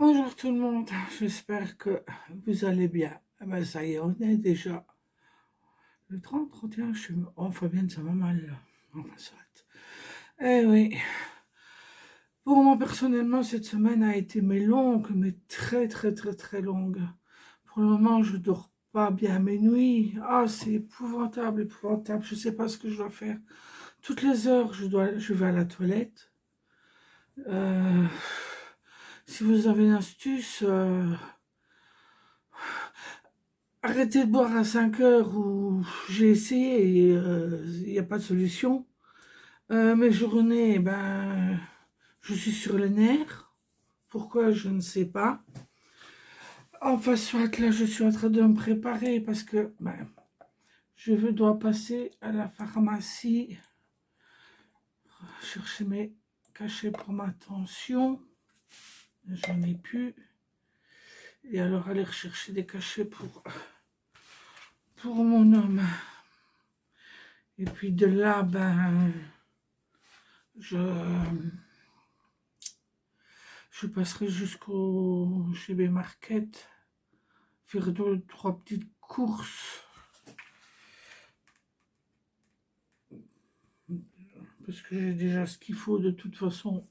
Bonjour tout le monde, j'espère que vous allez bien. Ah ben ça y est, on est déjà le 30, 31, enfin bien, ça va mal là. Enfin, ça va être. Eh oui, pour moi personnellement, cette semaine a été longue, mais très très très très longue. Pour le moment, je dors pas bien mes nuits. Ah, c'est épouvantable, épouvantable. Je sais pas ce que je dois faire. Toutes les heures, je vais à la toilette. Euh, si vous avez une astuce, arrêtez de boire à 5 heures où j'ai essayé et il n'y a pas de solution. Mes journées, ben, je suis sur les nerfs. Pourquoi, je ne sais pas. Enfin, soit là, je suis en train de me préparer parce que ben, dois passer à la pharmacie, chercher mes cachets pour ma tension. J'en ai plus. Et alors, aller rechercher des cachets pour mon homme. Et puis de là, ben, je passerai jusqu'au GB Market, faire 2 ou 3 petites courses. Parce que j'ai déjà ce qu'il faut de toute façon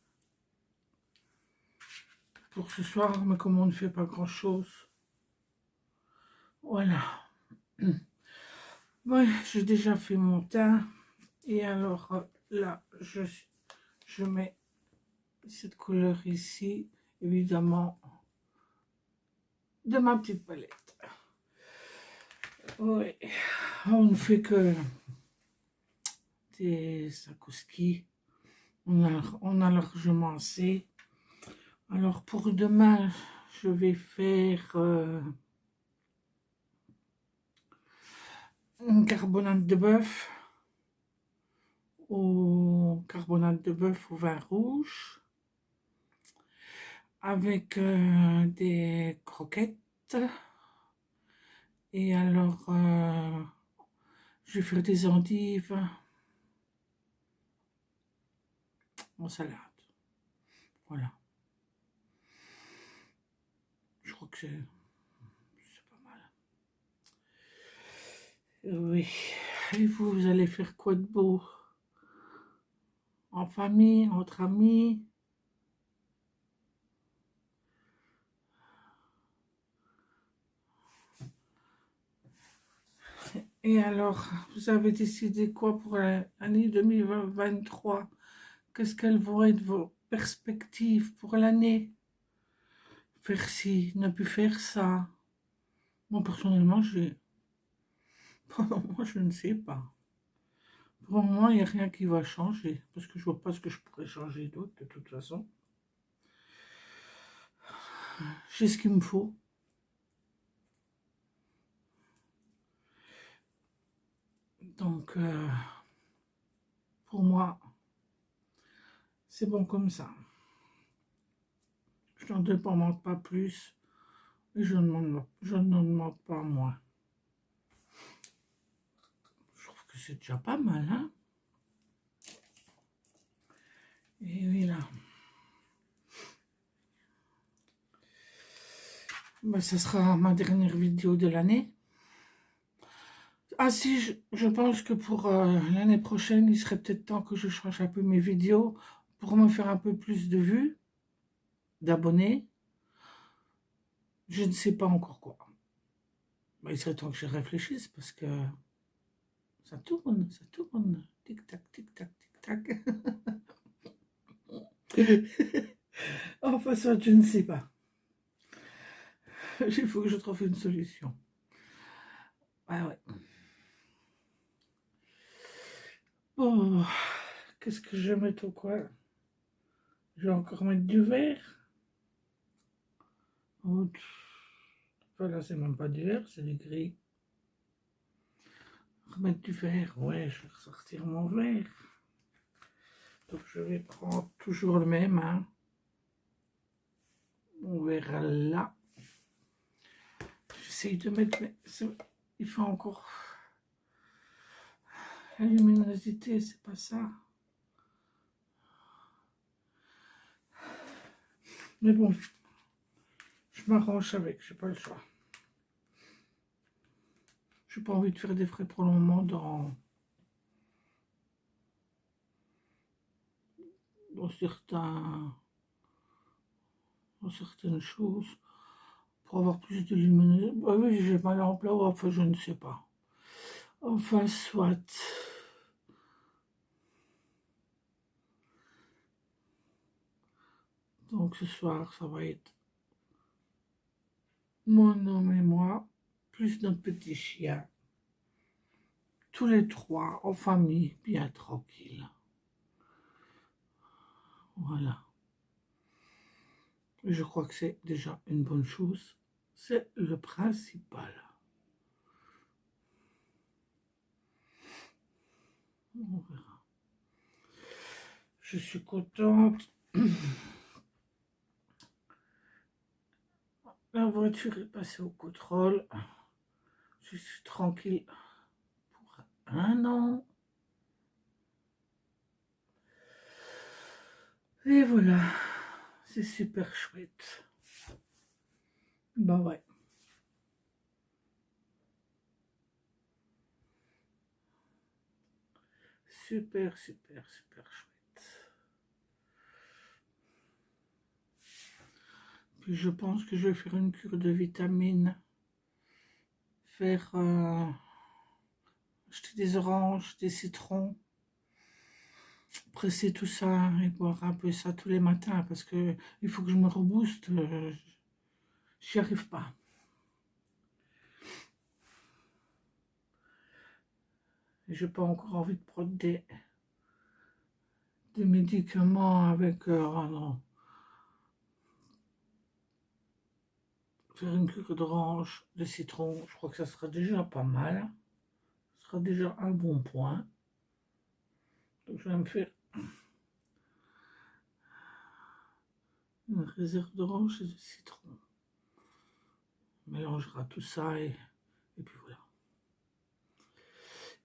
pour ce soir, mais comme on ne fait pas grand chose. Voilà. Ouais, j'ai déjà fait mon teint. Et alors là, je mets cette couleur ici, évidemment, de ma petite palette. Oui, on ne fait que des Sakoski. On a largement assez. Alors pour demain, je vais faire une carbonate de bœuf au vin rouge avec des croquettes. Et alors, je vais faire des endives en salade. Voilà. Je crois que c'est pas mal. Oui. Et vous allez faire quoi de beau? En famille, entre amis? Et alors, vous avez décidé quoi pour l'année 2023? Qu'est-ce qu'elles vont être vos perspectives pour l'année? Faire ci, ne plus faire ça. Moi, personnellement, pour le moment, je ne sais pas. Pour le moment, il n'y a rien qui va changer. Parce que je vois pas ce que je pourrais changer d'autre, de toute façon. J'ai ce qu'il me faut. Donc, pour moi, c'est bon comme ça. Je n'en demande pas plus. Et je n'en demande pas moins. Je trouve que c'est déjà pas mal, hein? Et oui, là. Ben, ça sera ma dernière vidéo de l'année. Ah si, je pense que pour l'année prochaine, il serait peut-être temps que je change un peu mes vidéos pour me faire un peu plus de vues, d'abonnés. Je ne sais pas encore quoi. Ben, il serait temps que je réfléchisse parce que ça tourne, ça tourne. Tic-tac, tic-tac, tic-tac. Enfin, ça, je ne sais pas. Il faut que je trouve une solution. Ah ouais. Bon, qu'est-ce que je vais mettre au coin? Je vais encore mettre du vert. Oh, voilà, c'est même pas du vert, c'est du gris. Remettre du vert, ouais, je vais ressortir mon vert. Donc je vais prendre toujours le même, hein. On verra là. J'essaye de mettre, mais il faut encore la luminosité, c'est pas ça. Mais bon, Je m'arrange avec, j'ai pas le choix. J'ai pas envie de faire des frais prolongements dans certaines choses pour avoir plus de luminosité. Bah oui, j'ai mal en plat, enfin je ne sais pas. Enfin, soit. Donc ce soir, ça va être mon homme et moi, plus notre petit chien. Tous les trois, en famille, bien tranquille. Voilà. Et je crois que c'est déjà une bonne chose. C'est le principal. On verra. Je suis contente. La voiture est passée au contrôle. Je suis tranquille pour un an. Et voilà. C'est super chouette. Bah ouais. Super, super, super chouette. Puis je pense que je vais faire une cure de vitamines. Faire acheter des oranges, des citrons. Presser tout ça et boire un peu ça tous les matins parce que il faut que je me rebooste. J'y arrive pas. Et j'ai pas encore envie de prendre des médicaments avec oh non. Faire une cure d'orange, de citron, je crois que ça sera déjà pas mal. Ce sera déjà un bon point. Donc je vais me faire une réserve d'orange et de citron. On mélangera tout ça et puis voilà.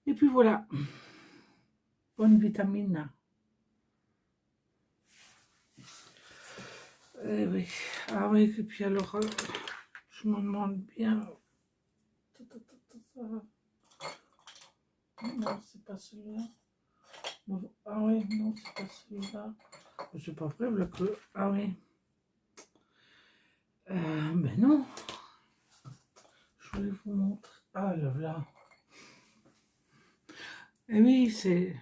Et puis voilà. Bonne vitamine. Eh oui. Ah oui, et puis alors, je me demande bien. Non, c'est pas celui-là. Ah oui, non, c'est pas celui-là. C'est pas vrai, là que. Ah oui. Ben non. Je voulais vous montrer. Ah, le voilà. Et oui, c'est.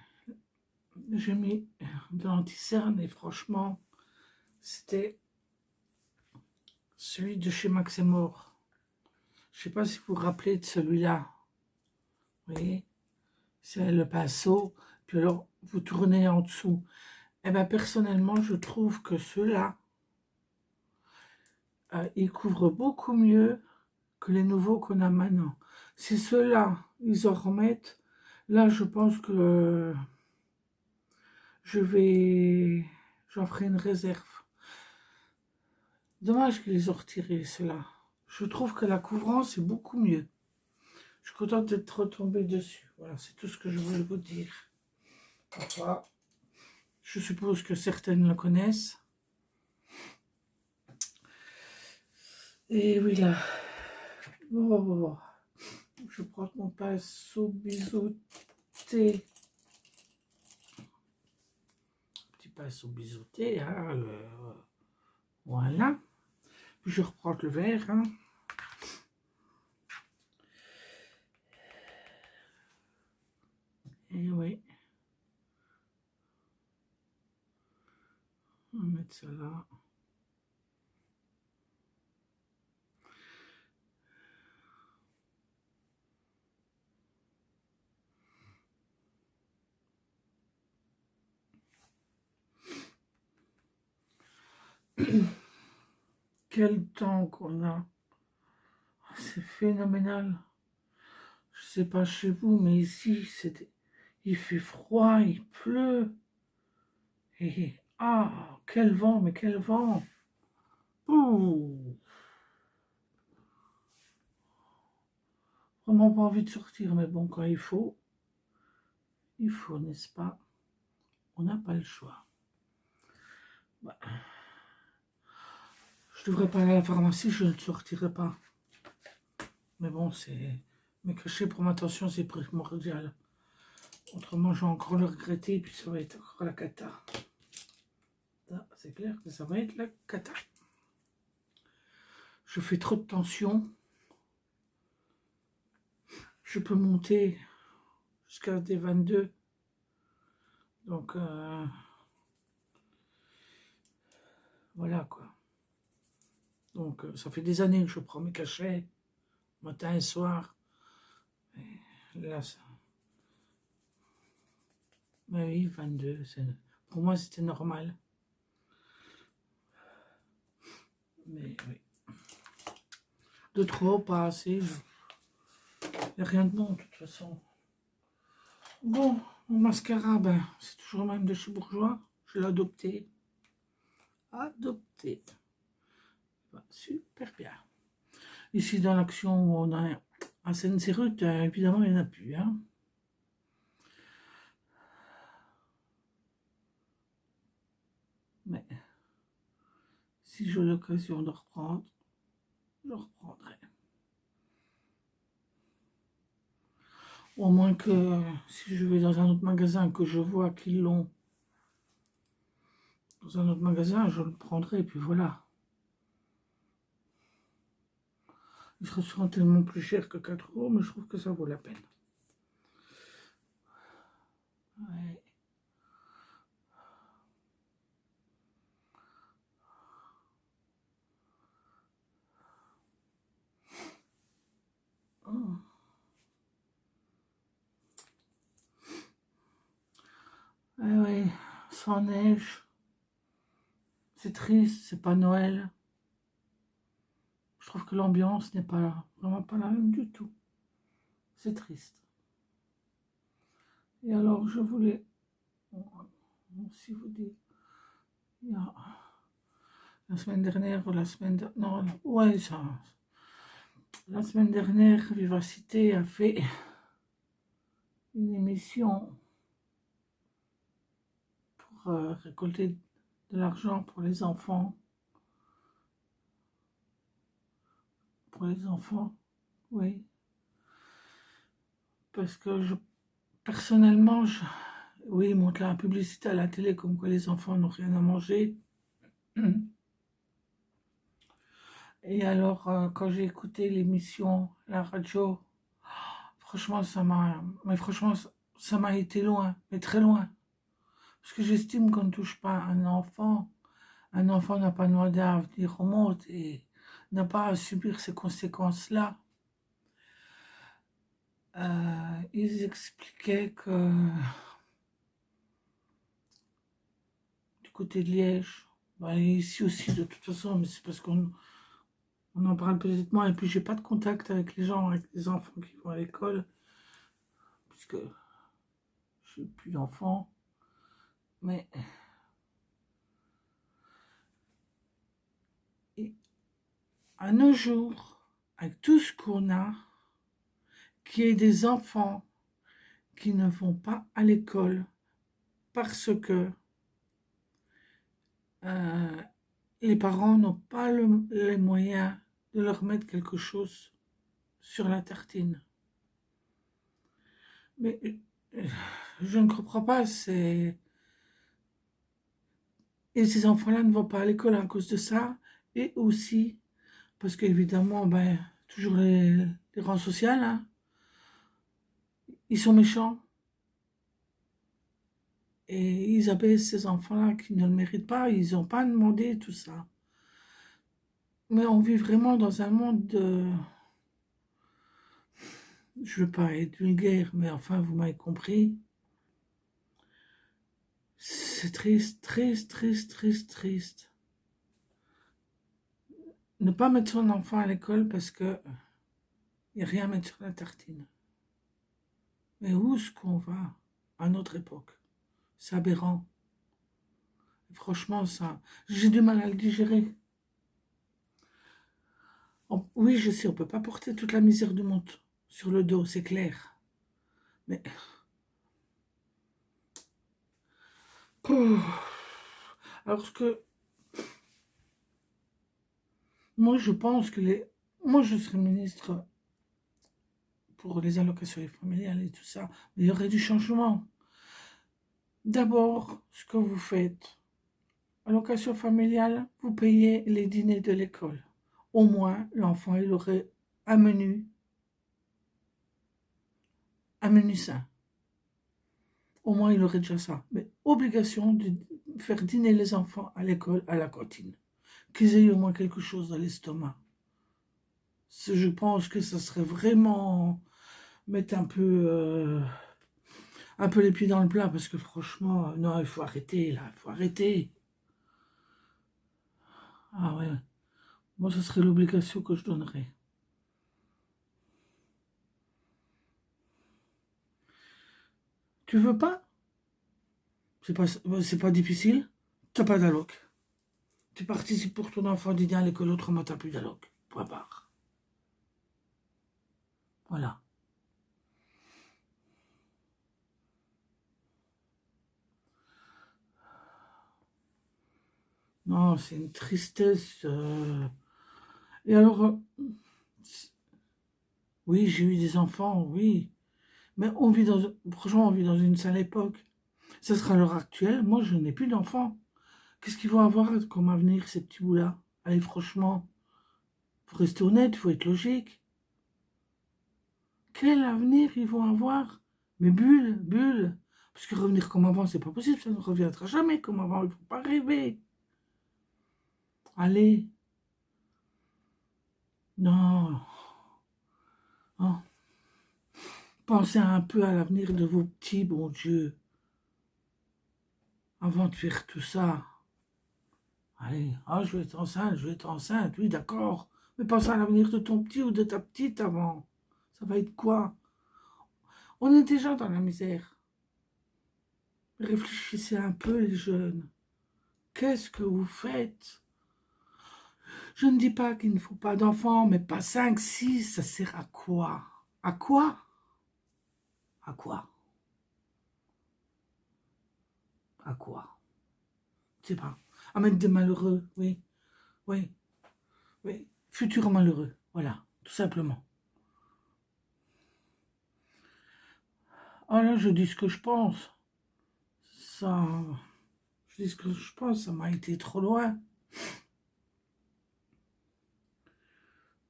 J'ai mis de l'anti-cerne et franchement, c'était celui de chez Max et Mort. Je sais pas si vous vous rappelez de celui-là. Vous voyez, c'est le pinceau. Puis alors, vous tournez en dessous. Eh bien, personnellement, je trouve que ceux-là, ils couvrent beaucoup mieux que les nouveaux qu'on a maintenant. Si ceux-là, ils en remettent, là, je pense que j'en ferai une réserve. Dommage qu'ils ont retiré ceux-là. Je trouve que la couvrance est beaucoup mieux. Je suis contente d'être retombée dessus. Voilà, c'est tout ce que je voulais vous dire. Enfin, je suppose que certaines le connaissent. Et oui, là. Oh, je prends mon pinceau biseauté. Petit pinceau biseauté, hein, voilà. Puis je reprends le verre. Hein. Et oui. On va mettre ça là. Quel temps qu'on a. C'est phénoménal. Je sais pas chez vous, mais ici, il fait froid, il pleut. Et ah, quel vent, mais quel vent. Ouh. Vraiment pas envie de sortir, mais bon, quand il faut, n'est-ce pas? On n'a pas le choix. Bah, je devrais pas aller à la pharmacie, je ne sortirai pas. Mais bon, c'est... Me cacher pour ma tension, c'est primordial. Autrement, je vais encore le regretter, et puis ça va être encore la cata. C'est clair que ça va être la cata. Je fais trop de tension. Je peux monter jusqu'à des 22. Donc, voilà quoi. Donc, ça fait des années que je prends mes cachets, matin et soir. Et là, ça... Mais oui, 22, pour moi, c'était normal. Mais oui. De trop, pas assez. Il n'y a rien de bon, de toute façon. Bon, mon mascara, ben, c'est toujours le même de chez Bourjois. Je l'ai adopté. Adopté. Ben, super bien. Ici, dans l'action où on a un Seine-Sérut, évidemment, il n'y en a plus. Hein. Mais si j'ai l'occasion de reprendre, je reprendrai. Au moins que si je vais dans un autre magasin, que je vois qu'ils l'ont dans un autre magasin, je le prendrai, et puis voilà. Il sera sûrement tellement plus cher que 4 €, mais je trouve que ça vaut la peine. Ouais. Oh. Ah ouais, sans neige, c'est triste, c'est pas Noël. Je trouve que l'ambiance n'est pas vraiment pas la même du tout. C'est triste. Et alors, je voulais aussi vous dire, il y a la semaine dernière ou la semaine non, ouais, ça. La semaine dernière, Vivacité a fait une émission pour récolter de l'argent pour les enfants. Pour les enfants, oui. Parce que personnellement, oui, ils montrent la publicité à la télé comme quoi les enfants n'ont rien à manger. Et alors, quand j'ai écouté l'émission, la radio, franchement, ça m'a été loin, mais très loin. Parce que j'estime qu'on ne touche pas un enfant. Un enfant n'a pas demandé à venir au monde et n'a pas à subir ces conséquences-là. Ils expliquaient que du côté de Liège, bah, ici aussi de toute façon, mais c'est parce qu'on en parle peut-être moins, et puis j'ai pas de contact avec les gens, avec les enfants qui vont à l'école, puisque je n'ai plus d'enfants, mais à nos jours, avec tout ce qu'on a, qu'il y ait des enfants qui ne vont pas à l'école parce que les parents n'ont pas les moyens de leur mettre quelque chose sur la tartine. Mais je ne comprends pas, et ces enfants-là ne vont pas à l'école à cause de ça, et aussi parce qu'évidemment, ben, toujours les rangs sociaux, hein, ils sont méchants. Et ils abaissent ces enfants-là qui ne le méritent pas, ils n'ont pas demandé tout ça. Mais on vit vraiment dans un monde de... Je ne veux pas être vulgaire, mais enfin, vous m'avez compris. C'est triste, triste, triste, triste, triste. Ne pas mettre son enfant à l'école parce que il n'y a rien à mettre sur la tartine. Mais où est-ce qu'on va à notre époque? C'est aberrant. Franchement, ça, j'ai du mal à le digérer. Oui, je sais, on ne peut pas porter toute la misère du monde sur le dos, c'est clair. Mais... alors que Moi, je pense que moi, je serais ministre pour les allocations familiales et tout ça, mais il y aurait du changement. D'abord, ce que vous faites, allocation familiale, vous payez les dîners de l'école. Au moins, l'enfant, il aurait un menu sain. Au moins, il aurait déjà ça. Mais obligation de faire dîner les enfants à l'école, à la cantine. Qu'ils aient au moins quelque chose dans l'estomac. Je pense que ça serait vraiment mettre un peu les pieds dans le plat, parce que franchement, non, il faut arrêter, là, il faut arrêter. Ah ouais, moi, ce serait l'obligation que je donnerais. Tu veux pas? C'est pas difficile. T'as pas d'alloc. Tu participes pour ton enfant dîner à l'école, autrement t'as plus d'alloc. Point barre. Voilà. Non, c'est une tristesse. Et alors, oui, j'ai eu des enfants, oui. Mais franchement, on vit dans une sale époque. Ça sera l'heure actuelle. Moi, je n'ai plus d'enfants. Qu'est-ce qu'ils vont avoir comme avenir, ces petits bouts-là? Allez, franchement, faut rester honnête, faut être logique. Quel avenir ils vont avoir? Mais bulle. Parce que revenir comme avant, c'est pas possible, ça ne reviendra jamais comme avant, il faut pas rêver. Allez, non, hein. Pensez un peu à l'avenir de vos petits, bon Dieu, avant de faire tout ça. Allez, ah, je vais être enceinte, oui, d'accord. Mais pense à l'avenir de ton petit ou de ta petite avant. Ça va être quoi? On est déjà dans la misère. Réfléchissez un peu, les jeunes. Qu'est-ce que vous faites? Je ne dis pas qu'il ne faut pas d'enfants, mais pas 5, 6, ça sert à quoi? À quoi? À quoi? À quoi? Je sais pas. À mettre des malheureux, oui, oui, oui. Futurs malheureux, voilà, tout simplement. Ah là, je dis ce que je pense. Ça, je dis ce que je pense, ça m'a été trop loin.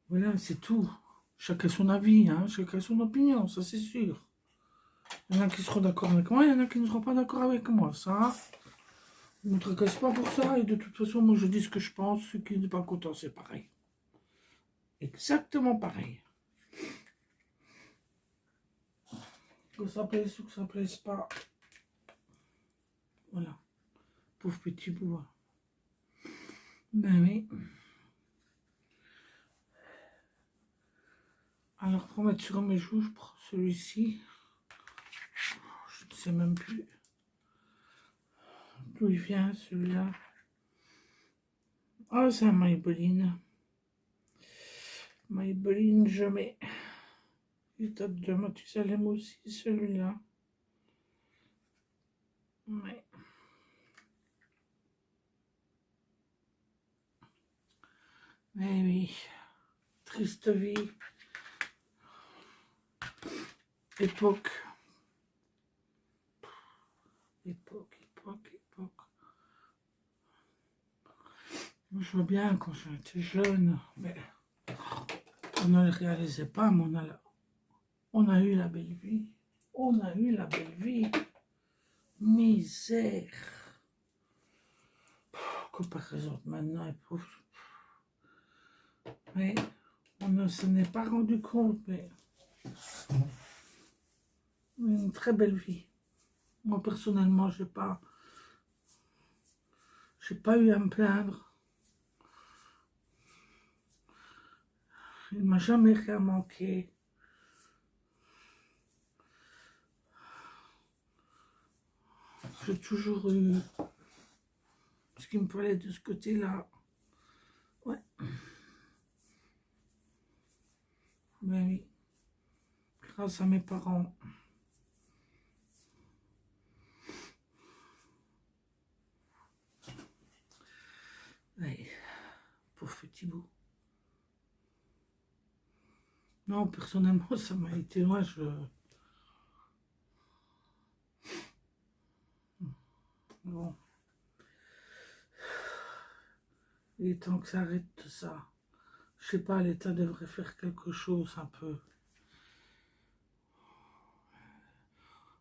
Voilà, c'est tout. Chacun son avis, hein, chacun son opinion, ça c'est sûr. Il y en a qui seront d'accord avec moi, il y en a qui ne seront pas d'accord avec moi, ça. Ne me tracasse pas pour ça, et de toute façon, moi je dis ce que je pense, ceux qui n'est pas content, c'est pareil. Exactement pareil. Que ça plaise ou que ça plaise pas. Voilà. Pauvre petit bout. Ben oui. Alors pour mettre sur mes joues, je prends celui-ci. Je ne sais même plus d'où il vient celui-là. Ah, c'est un Maybelline. Maybelline, je mets. Il date de Mathusalem aussi, celui-là. Ouais. Mais oui. Triste vie. Époque. Époque. Moi, je vois bien quand j'étais jeune, mais on ne le réalisait pas, mais on a eu la belle vie. On a eu la belle vie. Misère. Comparaison maintenant, pauvre. Mais on ne s'en est pas rendu compte, mais une très belle vie. Moi, personnellement, j'ai pas eu à me plaindre. Il m'a jamais rien manqué. J'ai toujours eu ce qu'il me fallait de ce côté-là. Ouais. Mais oui, grâce à mes parents. Ouais. Pauvre petit bout. Non, personnellement, ça m'a été, moi, bon, il est temps que ça arrête tout ça. Je sais pas, l'État devrait faire quelque chose un peu.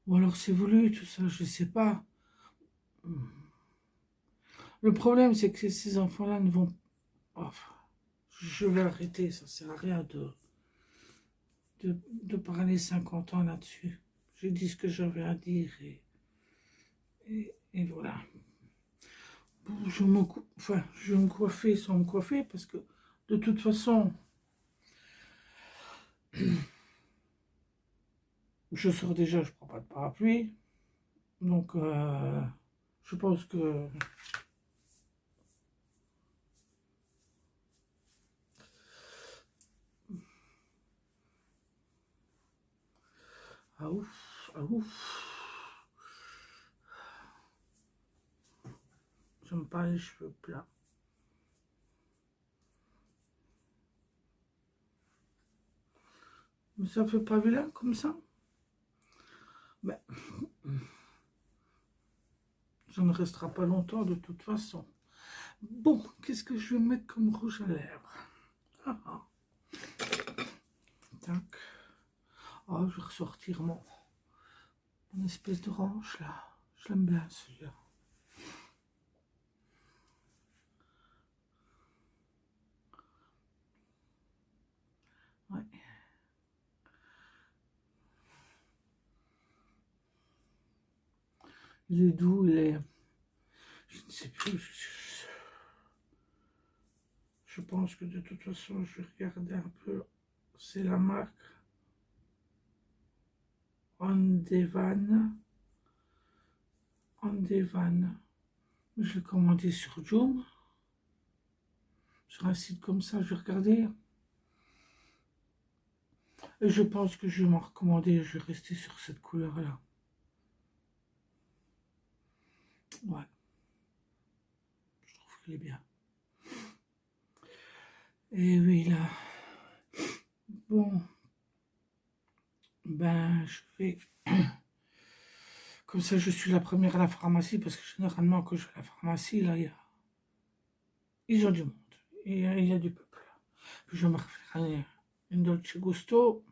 Ou alors c'est voulu, tout ça, je sais pas. Le problème, c'est que ces enfants-là ne vont... Oh, je vais arrêter, ça sert à rien de parler 50 ans là-dessus. J'ai dit ce que j'avais à dire et voilà. Bon, je vais me coiffer sans me coiffer parce que de toute façon, je sors déjà, je prends pas de parapluie. Donc, je pense que... Ah ouf, ah ouf. J'aime pas les cheveux plats. Mais ça fait pas vilain comme ça. Mais ça ne restera pas longtemps de toute façon. Bon, qu'est-ce que je vais mettre comme rouge à lèvres? Ah, ah. Tac. Oh, je vais ressortir mon espèce d'orange là. Je l'aime bien celui-là. Ouais. Il est doux, il est... Je ne sais plus. Je pense que de toute façon, je vais regarder un peu. C'est la marque Ondevan. Ondevan. Je l'ai commandé sur Joom. Sur un site comme ça, je vais regarder. Et je pense que je vais m'en recommander. Je vais rester sur cette couleur-là. Ouais. Je trouve qu'il est bien. Et oui, là. Bon. Ben, je vais... Comme ça, je suis la première à la pharmacie, parce que généralement, quand je vais à la pharmacie, là, ils ont du monde. Et il y a du peuple. Puis je vais me refaire une Dolce Gusto,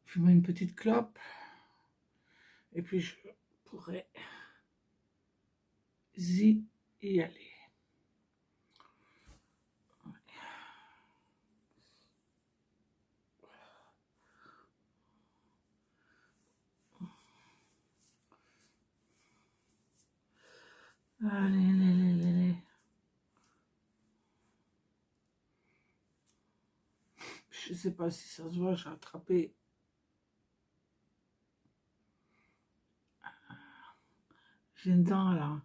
fumer une petite clope, et puis je pourrais y aller. Allez, allez, allez, allez. Je sais pas si ça se voit, j'ai attrapé. J'ai une dent là.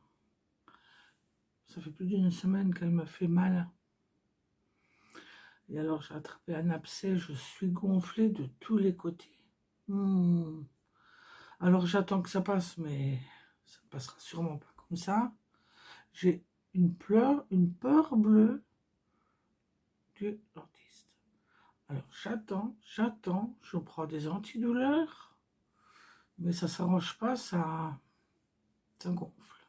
Ça fait plus d'une semaine qu'elle me fait mal. Et alors j'ai attrapé un abcès, je suis gonflée de tous les côtés. Alors j'attends que ça passe, mais ça ne passera sûrement pas comme ça. J'ai une peur bleue du dentiste. Alors j'attends, je prends des antidouleurs, mais ça ne s'arrange pas, ça gonfle.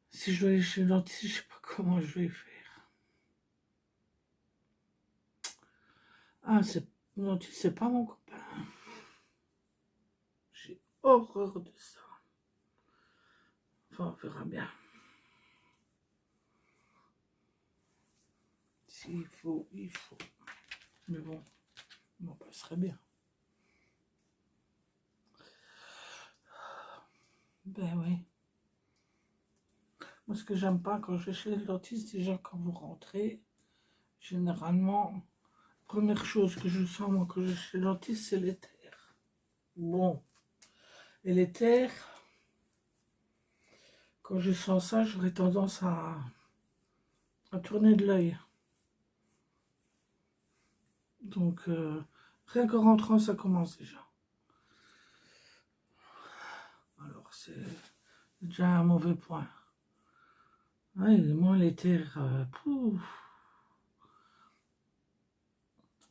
Si je dois aller chez le dentiste, je ne sais pas comment je vais faire. Ah, le dentiste, c'est pas mon copain. J'ai horreur de ça. Enfin, on verra bien. S'il faut, il faut. Mais bon, on passerait bien. Ben oui. Moi, ce que j'aime pas quand je vais chez le dentiste, déjà quand vous rentrez, généralement, première chose que je sens moi quand je vais chez le dentiste, c'est les terres. Bon. Et les terres, quand je sens ça, j'aurais tendance à tourner de l'œil. Donc, rien qu'en rentrant, ça commence déjà. Alors, c'est déjà un mauvais point. Ouais, moi, les terres, pouf.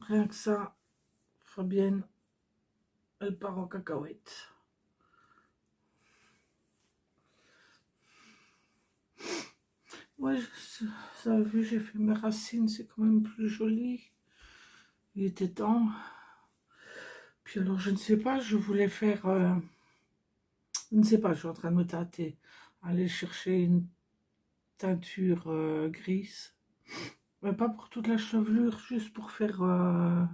Rien que ça, Fabienne, elle part en cacahuète. Ouais, ça a vu, j'ai fait mes racines, c'est quand même plus joli. Il était temps. Puis alors, je ne sais pas, je voulais faire... je ne sais pas, je suis en train de me tâter. Aller chercher une teinture grise. Mais pas pour toute la chevelure, juste pour faire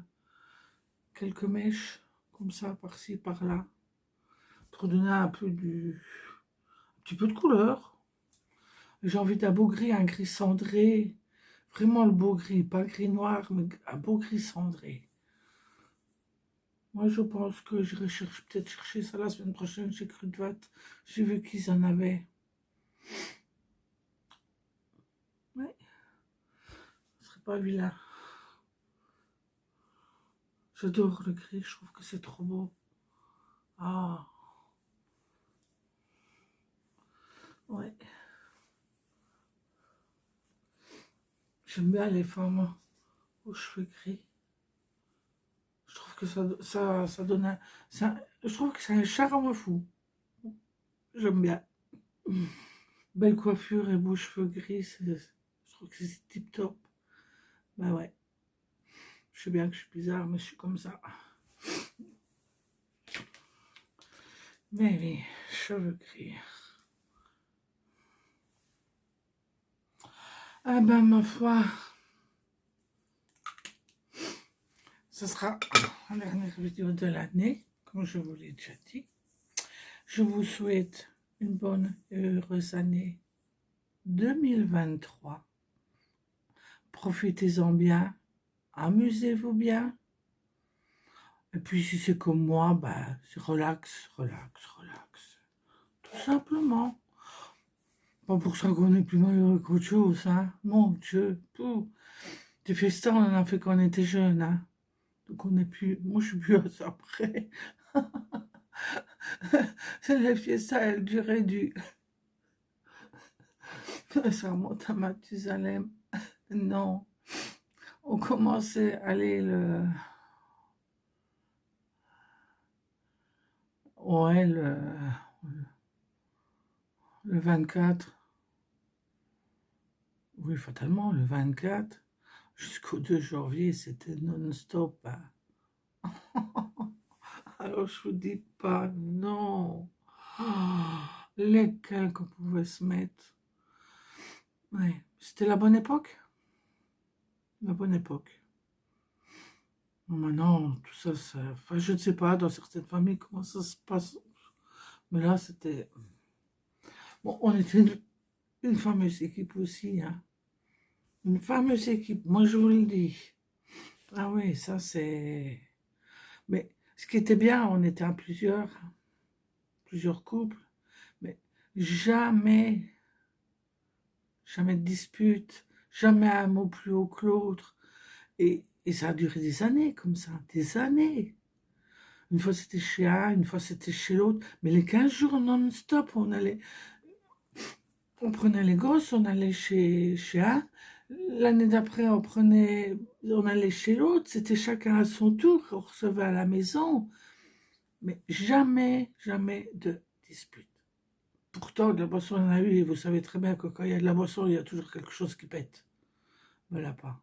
quelques mèches, comme ça, par-ci, par-là. Pour donner un petit peu de couleur. J'ai envie d'un beau gris, un gris cendré. Vraiment le beau gris, pas gris noir, mais un beau gris cendré. Moi, je pense que j'irai peut-être chercher ça la semaine prochaine chez Crudvat. J'ai vu qu'ils en avaient. Ouais, ce serait pas vilain. J'adore le gris, je trouve que c'est trop beau. Ah, ouais. J'aime bien les femmes aux cheveux gris. Je trouve que ça donne je trouve que c'est un charme fou. J'aime bien. Belle coiffure et beaux cheveux gris, je trouve que c'est tip top. Ben ouais. Je sais bien que je suis bizarre, mais je suis comme ça. Mais oui, cheveux gris. Ah ben ma foi, ce sera la dernière vidéo de l'année, comme je vous l'ai déjà dit. Je vous souhaite une bonne et heureuse année 2023. Profitez-en bien, amusez-vous bien. Et puis si c'est comme moi, bah, c'est relax, relax, relax. Tout simplement. Pas pour ça qu'on est plus malheureux qu'autre chose, hein. Mon Dieu, tout. Des festins, on en a fait quand on était jeune, hein. Donc on est plus... Moi, je suis plus à ça près. Les fiestas, elles duraient du... Ça remonte à Mathusalem. Non. On commençait à aller Ouais, le 24. Oui, fatalement, le 24. Jusqu'au 2 janvier, c'était non-stop, hein. Alors, je vous dis pas, non. Lesquels qu'on pouvait se mettre. Ouais, c'était la bonne époque. La bonne époque. Maintenant, tout ça, enfin, je ne sais pas, dans certaines familles, comment ça se passe. Mais là, c'était... Bon, on était une fameuse équipe aussi, hein. Une fameuse équipe, moi je vous le dis. Ah oui, ça c'est... Mais ce qui était bien, on était à plusieurs couples, mais jamais, jamais de dispute, jamais un mot plus haut que l'autre. Et ça a duré des années comme ça, des années. Une fois c'était chez un, une fois c'était chez l'autre. Mais les 15 jours non-stop, on prenait les gosses, on allait chez un. L'année d'après, on allait chez l'autre. C'était chacun à son tour. On recevait à la maison. Mais jamais, jamais de dispute. Pourtant, de la boisson, il y en a eu. Et vous savez très bien que quand il y a de la boisson, il y a toujours quelque chose qui pète. Mais là, pas.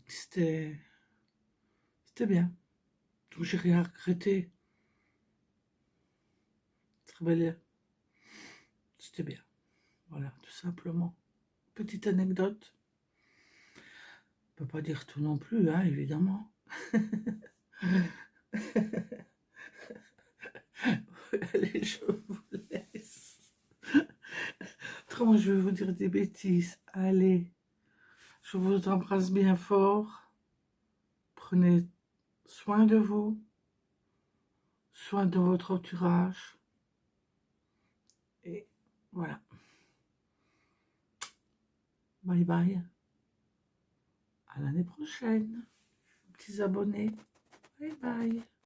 C'était bien. Donc, j'ai rien regretté. Très belle. C'était bien. Voilà, tout simplement. Petite anecdote. On ne peut pas dire tout non plus, hein, évidemment. Allez, je vous laisse. Autrement, je vais vous dire des bêtises. Allez, je vous embrasse bien fort. Prenez soin de vous, soin de votre entourage. Et voilà. Bye bye. À l'année prochaine. Petits abonnés. Bye bye.